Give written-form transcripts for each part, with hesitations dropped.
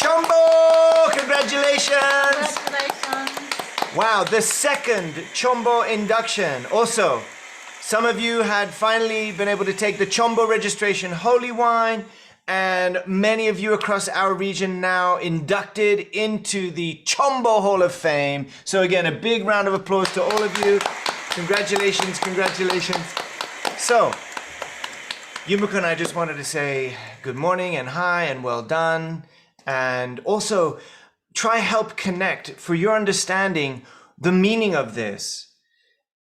Chombo! Congratulations! Congratulations! Wow, the second Chombo induction. Also, some of you had finally been able to take the Chombo registration holy wine, and many of you across our region now inducted into the Chombo Hall of Fame. So again, a big round of applause to all of you. Congratulations, congratulations. So, Yumiko and I just wanted to say good morning and hi and well done. And also try help connect for your understanding the meaning of this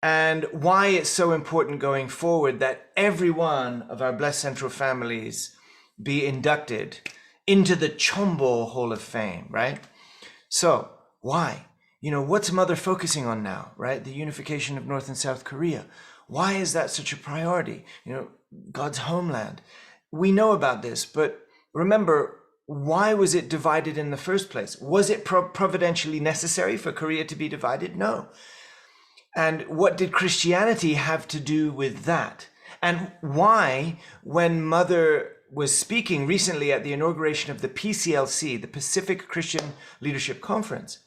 and why it's so important going forward that every one of our Blessed Central families be inducted into the Chombo Hall of Fame, right? So why? You know, what's Mother focusing on now, right? The unification of North and South Korea. Why is that such a priority? You know, God's homeland. We know about this, but remember, why was it divided in the first place? Was it providentially necessary for Korea to be divided? No. And what did Christianity have to do with that? And why, when Mother was speaking recently at the inauguration of the PCLC, the Pacific Christian Leadership Conference,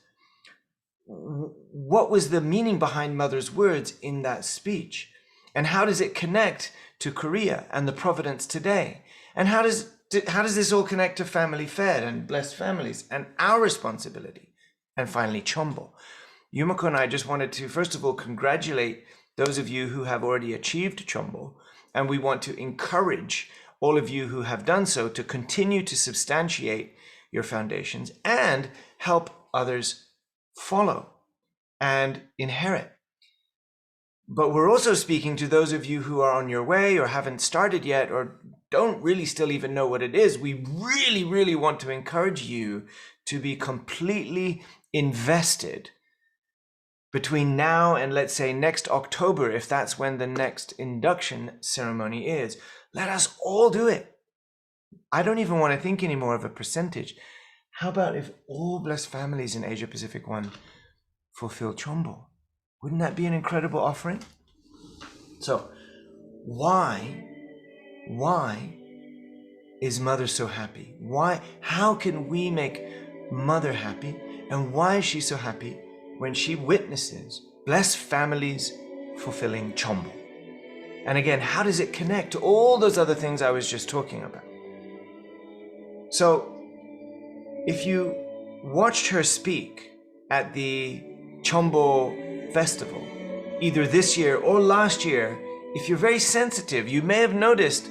what was the meaning behind Mother's words in that speech? And how does it connect to Korea and the providence today? And how does this all connect to family fed and blessed families and our responsibility? And finally, Chombo. Yumiko and I just wanted to, first of all, congratulate those of you who have already achieved Chombo. And we want to encourage all of you who have done so to continue to substantiate your foundations and help others follow and inherit. But we're also speaking to those of you who are on your way or haven't started yet or don't really still even know what it is. We really, really want to encourage you to be completely invested between now and, let's say, next October, if that's when the next induction ceremony is. Let us all do it. I don't even want to think anymore of a percentage. How about if all blessed families in Asia Pacific 1 fulfill Chombo? Wouldn't that be an incredible offering? So, why is Mother so happy? How can we make Mother happy? And why is she so happy when she witnesses blessed families fulfilling Chombo? And again, how does it connect to all those other things I was just talking about? So, if you watched her speak at the Chombo Festival, either this year or last year, if you're very sensitive, you may have noticed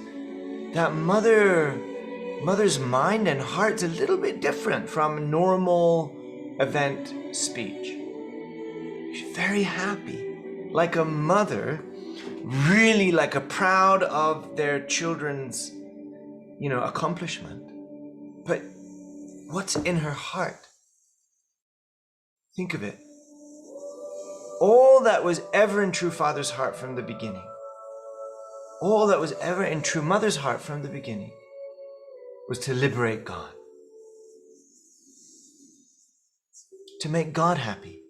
that Mother's mind and heart's a little bit different from normal event speech. She's very happy, like a mother, really like a proud of their children's, accomplishment. But what's in her heart? Think of it. All that was ever in true Father's heart from the beginning, all that was ever in true Mother's heart from the beginning was to liberate God, to make God happy.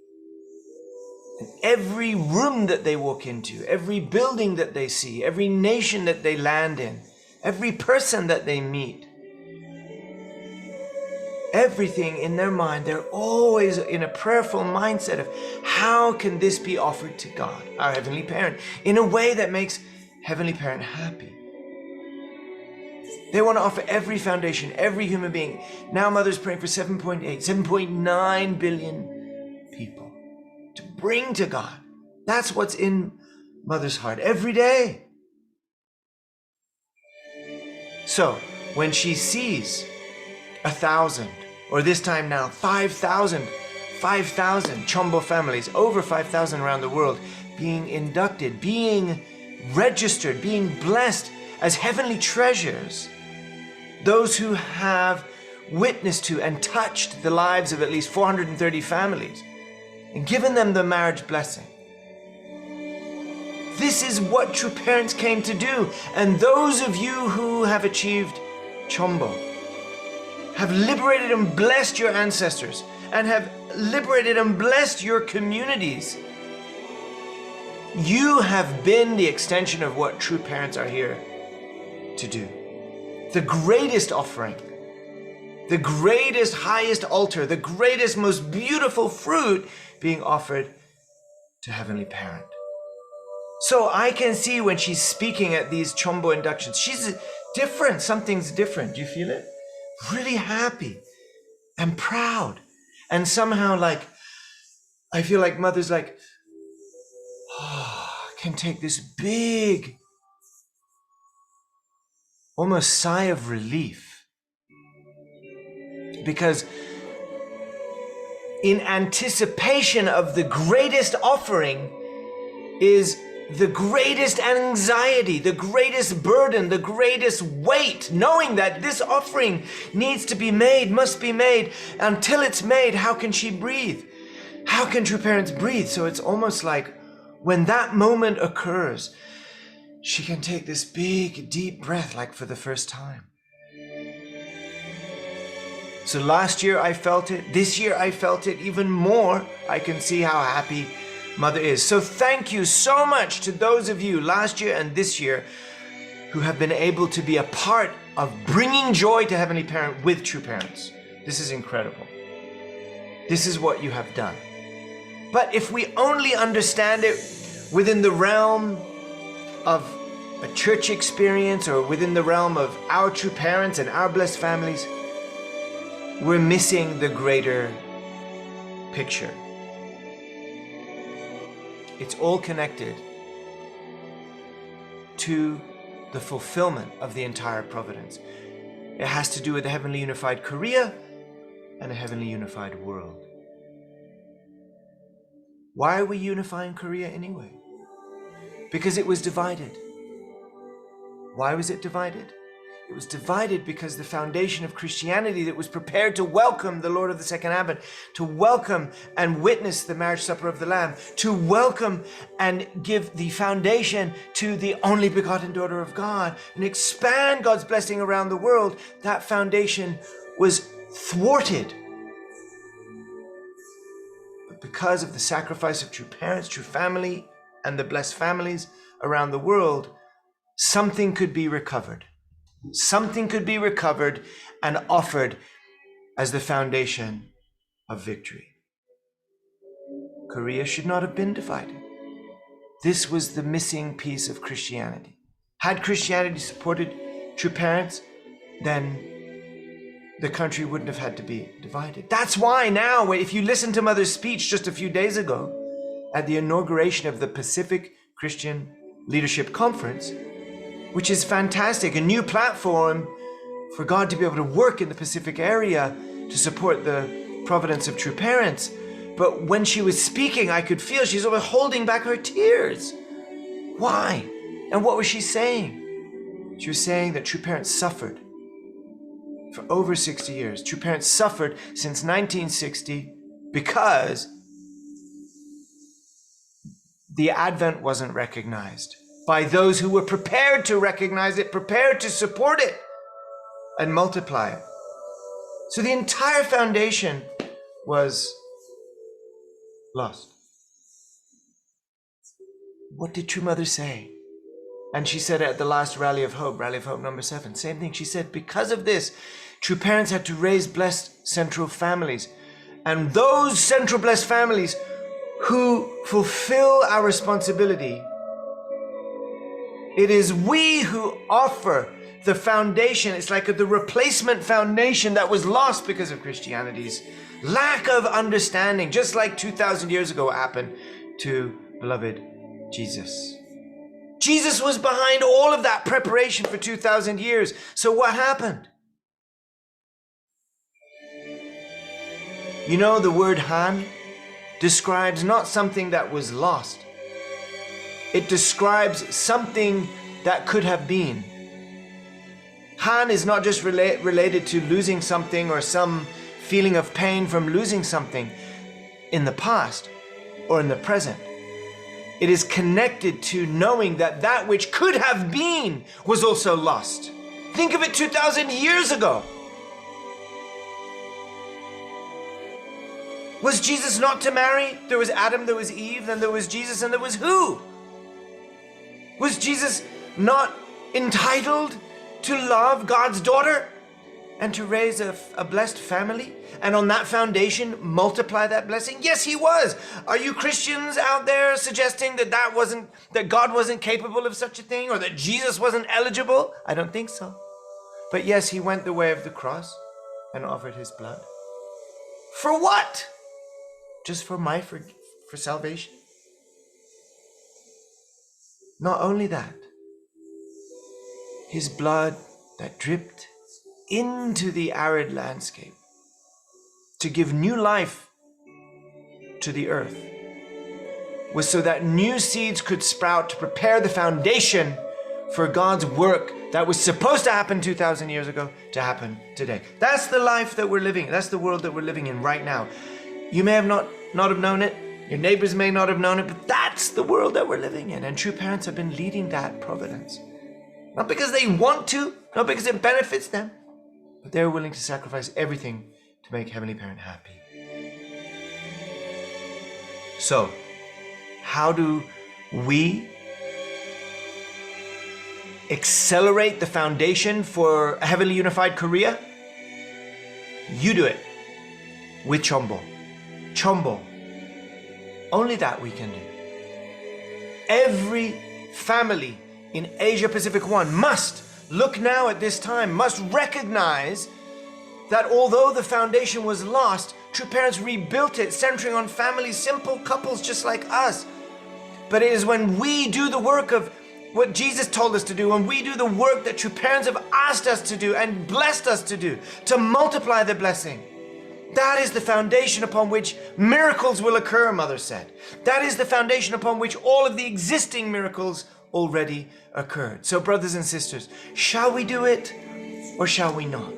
And every room that they walk into, every building that they see, every nation that they land in, every person that they meet, everything in their mind, they're always in a prayerful mindset of how can this be offered to God, our Heavenly Parent, in a way that makes Heavenly Parent happy. They want to offer every foundation, every human being. Now Mother's praying for 7.9 billion people to bring to God. That's what's in Mother's heart every day. So when she sees 1,000, or this time now 5,000 Chombo families, over 5,000 around the world, being inducted, being registered, being blessed as heavenly treasures, those who have witnessed to and touched the lives of at least 430 families and given them the marriage blessing. This is what true parents came to do. And those of you who have achieved Chombo have liberated and blessed your ancestors and have liberated and blessed your communities. You have been the extension of what true parents are here to do. The greatest offering the greatest, highest altar, the greatest, most beautiful fruit being offered to Heavenly Parent. So I can see when she's speaking at these Chombo inductions, she's different. Something's different. Do you feel it? Really happy and proud. And somehow I feel like Mother's can take this big, almost sigh of relief. Because in anticipation of the greatest offering is the greatest anxiety, the greatest burden, the greatest weight, knowing that this offering needs to be made, must be made. Until it's made, how can she breathe? How can true parents breathe? So it's almost like when that moment occurs, she can take this big, deep breath like for the first time. So last year I felt it. This year I felt it even more. I can see how happy Mother is. So thank you so much to those of you last year and this year who have been able to be a part of bringing joy to Heavenly Parent with true parents. This is incredible. This is what you have done. But if we only understand it within the realm of a church experience or within the realm of our true parents and our blessed families, we're missing the greater picture. It's all connected to the fulfillment of the entire providence. It has to do with the heavenly unified Korea and a heavenly unified world. Why are we unifying Korea anyway? Because it was divided. Why was it divided? It was divided because the foundation of Christianity that was prepared to welcome the Lord of the Second Advent, to welcome and witness the marriage supper of the Lamb, to welcome and give the foundation to the only begotten daughter of God and expand God's blessing around the world, that foundation was thwarted. But because of the sacrifice of true parents, true family, and the blessed families around the world, something could be recovered. Something could be recovered and offered as the foundation of victory. Korea should not have been divided. This was the missing piece of Christianity. Had Christianity supported true parents, then the country wouldn't have had to be divided. That's why now, if you listen to Mother's speech just a few days ago at the inauguration of the Pacific Christian Leadership Conference, which is fantastic, a new platform for God to be able to work in the Pacific area to support the providence of true parents. But when she was speaking, I could feel she's almost holding back her tears. Why? And what was she saying? She was saying that true parents suffered for over 60 years. True parents suffered since 1960 because the Advent wasn't recognized by those who were prepared to recognize it, prepared to support it and multiply it. So the entire foundation was lost. What did True Mother say? And she said at the last Rally of Hope number 7, same thing. She said, because of this, true parents had to raise blessed central families. And those central blessed families who fulfill our responsibility, it is we who offer the foundation. It's like the replacement foundation that was lost because of Christianity's lack of understanding, just like 2,000 years ago happened to beloved Jesus. Jesus was behind all of that preparation for 2,000 years. So what happened? You know, the word Han describes not something that was lost. It describes something that could have been. Han is not just related to losing something or some feeling of pain from losing something in the past or in the present. It is connected to knowing that that which could have been was also lost. Think of it 2,000 years ago. Was Jesus not to marry? There was Adam, there was Eve, then there was Jesus, and there was who? Was Jesus not entitled to love God's daughter? and to raise a blessed family, and on that foundation multiply that blessing? Yes, he was. Are you Christians out there suggesting that God wasn't capable of such a thing, or that Jesus wasn't eligible? I don't think so. But yes, he went the way of the cross and offered his blood. For what? Just for salvation? Not only that, his blood that dripped into the arid landscape to give new life to the earth was so that new seeds could sprout to prepare the foundation for God's work that was supposed to happen 2,000 years ago to happen today. That's the life that we're living. That's the world that we're living in right now. You may have not have known it. Your neighbors may not have known it, but that's the world that we're living in. And true parents have been leading that providence. Not because they want to, not because it benefits them, but they're willing to sacrifice everything to make Heavenly Parent happy. So, how do we accelerate the foundation for a heavenly unified Korea? You do it with Chombo. Chombo. Only that we can do. Every family in Asia Pacific 1 must look now at this time, must recognize that although the foundation was lost, true parents rebuilt it, centering on families, simple couples just like us. But it is when we do the work of what Jesus told us to do, when we do the work that true parents have asked us to do and blessed us to do, to multiply the blessing. That is the foundation upon which miracles will occur, Mother said. That is the foundation upon which all of the existing miracles already occurred. So brothers and sisters, shall we do it or shall we not?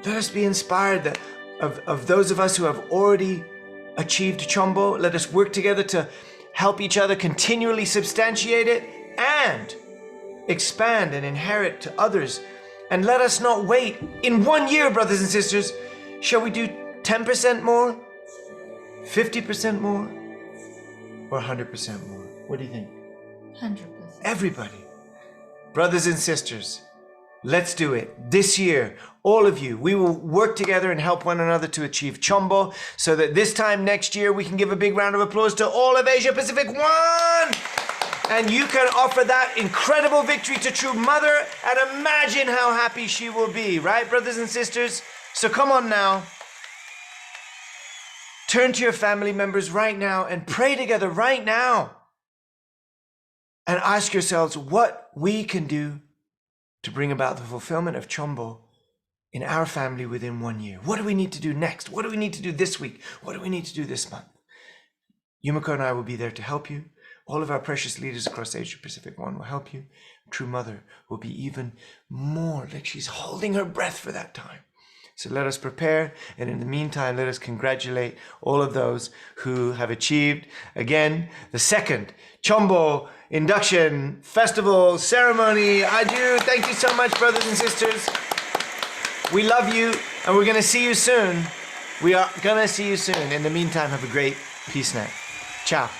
Let us be inspired of those of us who have already achieved Chombo. Let us work together to help each other continually substantiate it and expand and inherit to others. And let us not wait. In 1 year, brothers and sisters, shall we do 10% more, 50% more, or 100% more? What do you think? 100%. Everybody. Brothers and sisters, let's do it. This year, all of you, we will work together and help one another to achieve Chombo so that this time next year we can give a big round of applause to all of Asia Pacific 1. And you can offer that incredible victory to True Mother and imagine how happy she will be, right, brothers and sisters? So come on now. Turn to your family members right now and pray together right now. And ask yourselves what we can do to bring about the fulfillment of Chombo in our family within 1 year. What do we need to do next? What do we need to do this week? What do we need to do this month? Yumiko and I will be there to help you. All of our precious leaders across Asia Pacific 1 will help you. True Mother will be even more like she's holding her breath for that time. So let us prepare, and in the meantime, let us congratulate all of those who have achieved, again, the second Chombo induction festival ceremony. I do. Thank you so much, brothers and sisters. We love you, and we're going to see you soon. We are going to see you soon. In the meantime, have a great PeaceNet. Ciao.